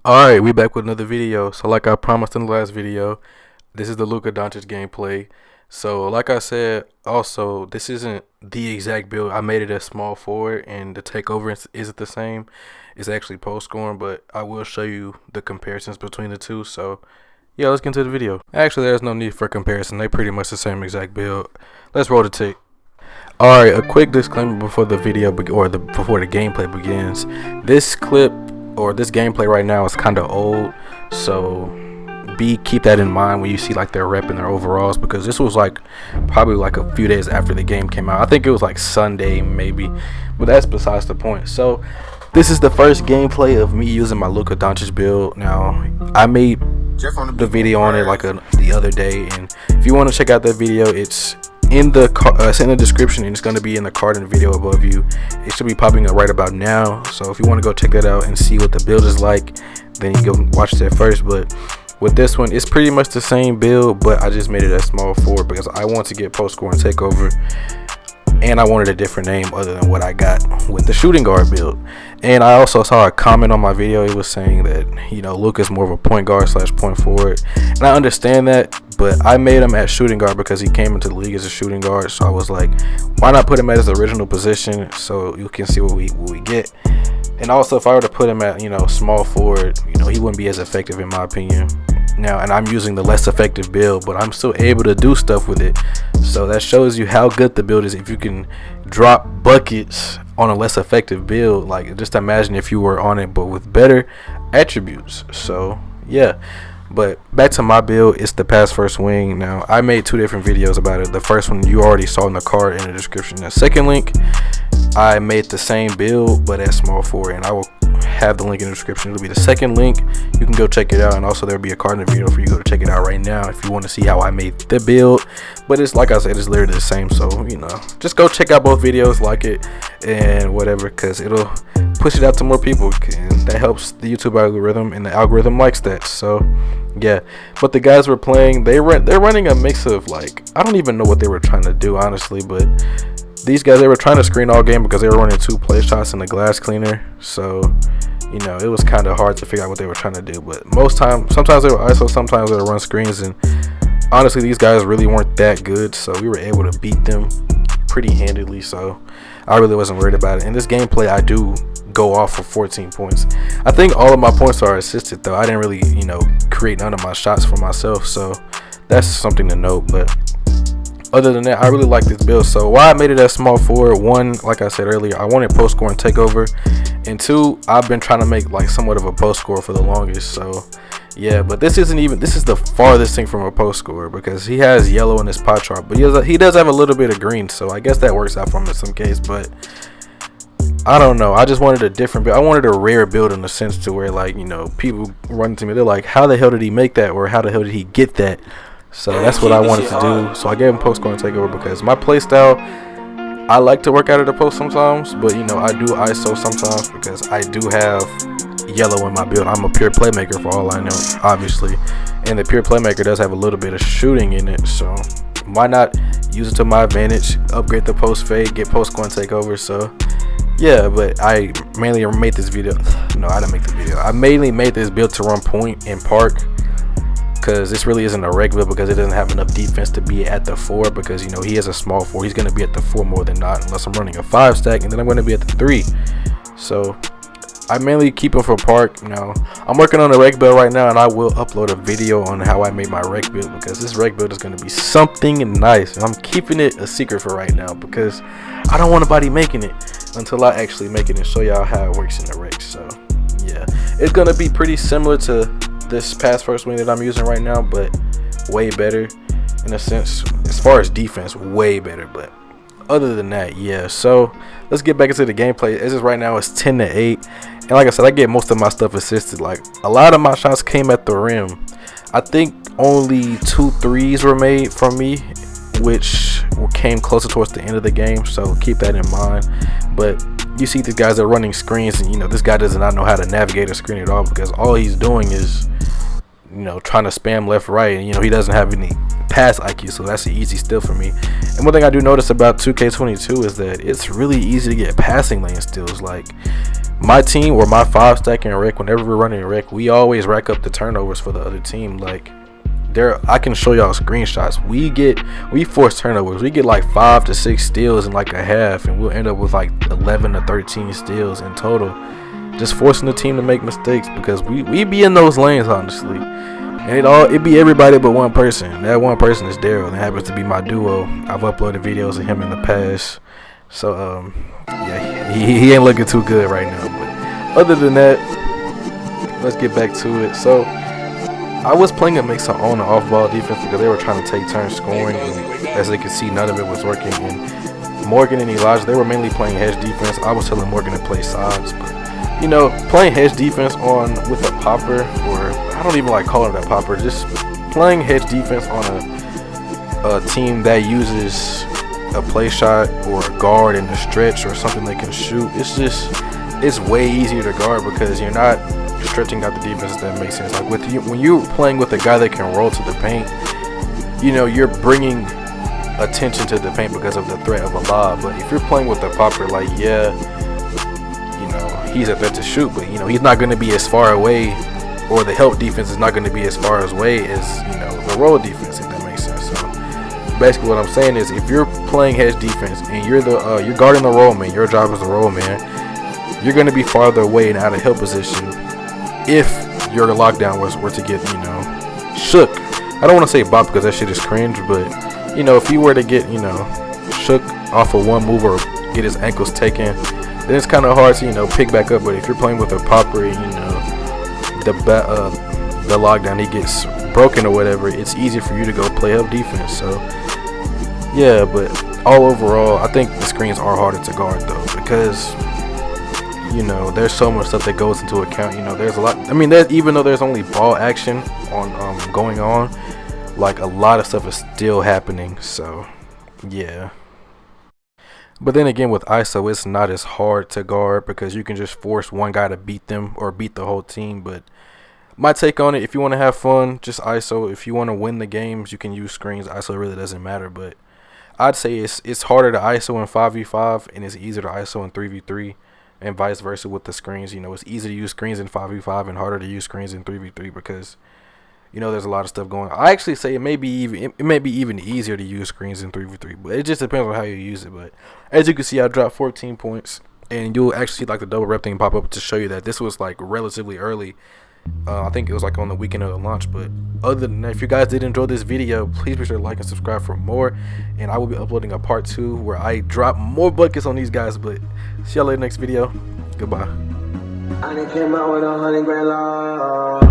Alright, we back with another video. So like I promised in the last video, this is the Luka Doncic gameplay. So like I said, also this isn't the exact build. I made it as small forward and the takeover isn't the same. It's actually post scoring, but I will show you the comparisons between the two. So yeah, let's get into the video. Actually, there's no need for comparison. They pretty much the same exact build. Let's roll the tape. Alright, a quick disclaimer before the video before the gameplay begins. This clip or this gameplay right now is kind of old, so keep that in mind when you see like their rep and their overalls, because this was like probably like a few days after the game came out. I think it was like Sunday maybe, but that's besides the point. So this is the first gameplay of me using my Luka Doncic build. Now I made the video on it like the other day, and if you want to check out that video, it's in the description, and it's going to be in the card and video above you. It should be popping up right about now, so if you want to go check that out and see what the build is like, then you go watch that first. But with this one, it's pretty much the same build, but I just made it a small forward because I want to get post score and takeover, and I wanted a different name other than what I got with the shooting guard build. And I also saw a comment on my video. It was saying that, you know, Luka's more of a point guard / point forward, and I understand that, but I made him at shooting guard because he came into the league as a shooting guard. So I was like, why not put him at his original position so you can see what we get. And also, if I were to put him at, you know, small forward, you know, he wouldn't be as effective in my opinion. Now, and I'm using the less effective build, but I'm still able to do stuff with it. So that shows you how good the build is if you can drop buckets on a less effective build. Like, just imagine if you were on it but with better attributes. So yeah, but back to my build. It's the pass first wing. Now I made two different videos about it. The first one you already saw in the card in the description. The second link, I made the same build but at small forward, and I will have the link in the description. It'll be the second link. You can go check it out, and also there'll be a card in the video for you to go check it out right now if you want to see how I made the build. But it's like I said, it's literally the same, so you know, just go check out both videos, like it and whatever, because it'll push it out to more people, and that helps the YouTube algorithm, and the algorithm likes that. So yeah, but the guys were playing, they're running a mix of, like, I don't even know what they were trying to do honestly, but these guys, they were trying to screen all game because they were running 2 play shots in the glass cleaner. So you know, it was kind of hard to figure out what they were trying to do. But sometimes they were ISO, sometimes they would run screens, and honestly these guys really weren't that good, so we were able to beat them pretty handily. So I really wasn't worried about it. In this gameplay, I do go off for 14 points. I think all of my points are assisted though. I didn't really, you know, create none of my shots for myself, so that's something to note. But other than that, I really like this build. So why I made it as small forward, one, like I said earlier, I wanted post score and takeover, and two, I've been trying to make like somewhat of a post score for the longest. So yeah, but this is the farthest thing from a post score, because he has yellow in his pie chart, but he does have a little bit of green, so I guess that works out for him in some case. But I don't know, I just wanted a different build. I wanted a rare build in the sense to where, like, you know, people run to me, they're like, how the hell did he make that, or how the hell did he get that? So that's what I wanted to do. So I gave him post score and takeover because my play style, I like to work out of the post sometimes, but you know, I do ISO sometimes because I do have yellow in my build. I'm a pure playmaker for all I know, obviously, and the pure playmaker does have a little bit of shooting in it, so why not use it to my advantage, upgrade the post fade, get post score and takeover. So yeah, but I mainly made this video, no, I didn't make the video, I mainly made this build to run point and park, because this really isn't a reg build because it doesn't have enough defense to be at the 4, because you know, he is a small 4, he's going to be at the 4 more than not, unless I'm running a 5 stack, and then I'm going to be at the 3. So I mainly keep him for park. You know, I'm working on a reg build right now, and I will upload a video on how I made my reg build, because this reg build is going to be something nice, and I'm keeping it a secret for right now because I don't want nobody making it until I actually make it and show y'all how it works in the reg. So yeah, it's going to be pretty similar to this pass first wing that I'm using right now, but way better in a sense. As far as defense, way better. But other than that, yeah. So let's get back into the gameplay. As is right now, it's 10-8, and like I said, I get most of my stuff assisted. Like, a lot of my shots came at the rim. I think only 2 threes were made from me, which came closer towards the end of the game, so keep that in mind. But you see these guys are running screens, and you know, this guy does not know how to navigate a screen at all, because all he's doing is, you know, trying to spam left, right, and you know, he doesn't have any pass IQ, so that's an easy steal for me. And one thing I do notice about 2K22 is that it's really easy to get passing lane steals. Like, my team or my 5 stacking rec, whenever we're running a rec, we always rack up the turnovers for the other team. Like, I can show y'all screenshots. We force turnovers. We get like 5 to 6 steals in like a half, and we'll end up with like 11 to 13 steals in total, just forcing the team to make mistakes because we be in those lanes, honestly. And it be everybody but one person. That one person is Daryl, and it happens to be my duo. I've uploaded videos of him in the past, so yeah, he ain't looking too good right now. But other than that, let's get back to it. So I was playing a mix of on and off ball defense because they were trying to take turns scoring, and as they could see, none of it was working. And Morgan and Elijah, they were mainly playing hedge defense. I was telling Morgan to play sides, but you know, playing hedge defense with a popper, or I don't even like calling it a popper, just playing hedge defense on a team that uses a play shot or a guard in the stretch or something they can shoot. It's way easier to guard because you're not stretching out the defense, if that makes sense. Like when you're playing with a guy that can roll to the paint, you know, you're bringing attention to the paint because of the threat of a lob. But if you're playing with a popper, like, yeah, you know, he's a threat to shoot, but you know, he's not going to be as far away, or the help defense is not going to be as far away as, you know, the roll defense, if that makes sense. So basically what I'm saying is, if you're playing hedge defense and you're guarding the roll man, your job is the roll man, you're going to be farther away and out of help position if your lockdown were to get, you know, shook. I don't want to say bop because that shit is cringe, but you know, if he were to get, you know, shook off of one move or get his ankles taken, then it's kind of hard to, you know, pick back up. But if you're playing with a popper, you know, the lockdown, he gets broken or whatever, it's easier for you to go play up defense. So yeah, but all overall, I think the screens are harder to guard though, because you know, there's so much stuff that goes into account. You know, there's a lot. I mean, even though there's only ball action on going on, like a lot of stuff is still happening. So yeah. But then again, with ISO, it's not as hard to guard because you can just force one guy to beat them or beat the whole team. But my take on it, if you want to have fun, just ISO. If you want to win the games, you can use screens. ISO really doesn't matter. But I'd say it's harder to ISO in 5v5 and it's easier to ISO in 3v3, and vice versa with the screens. You know, it's easier to use screens in 5v5 and harder to use screens in 3v3 because, you know, there's a lot of stuff going on. I actually say it may be even easier to use screens in 3v3, but it just depends on how you use it. But as you can see, I dropped 14 points, and you'll actually see like the double rep thing pop up to show you that this was like relatively early. I think it was like on the weekend of the launch. But other than that, if you guys did enjoy this video, please be sure to like and subscribe for more, and I will be uploading a part 2 where I drop more buckets on these guys. But see y'all later next video. Goodbye. I came out with $100 grand.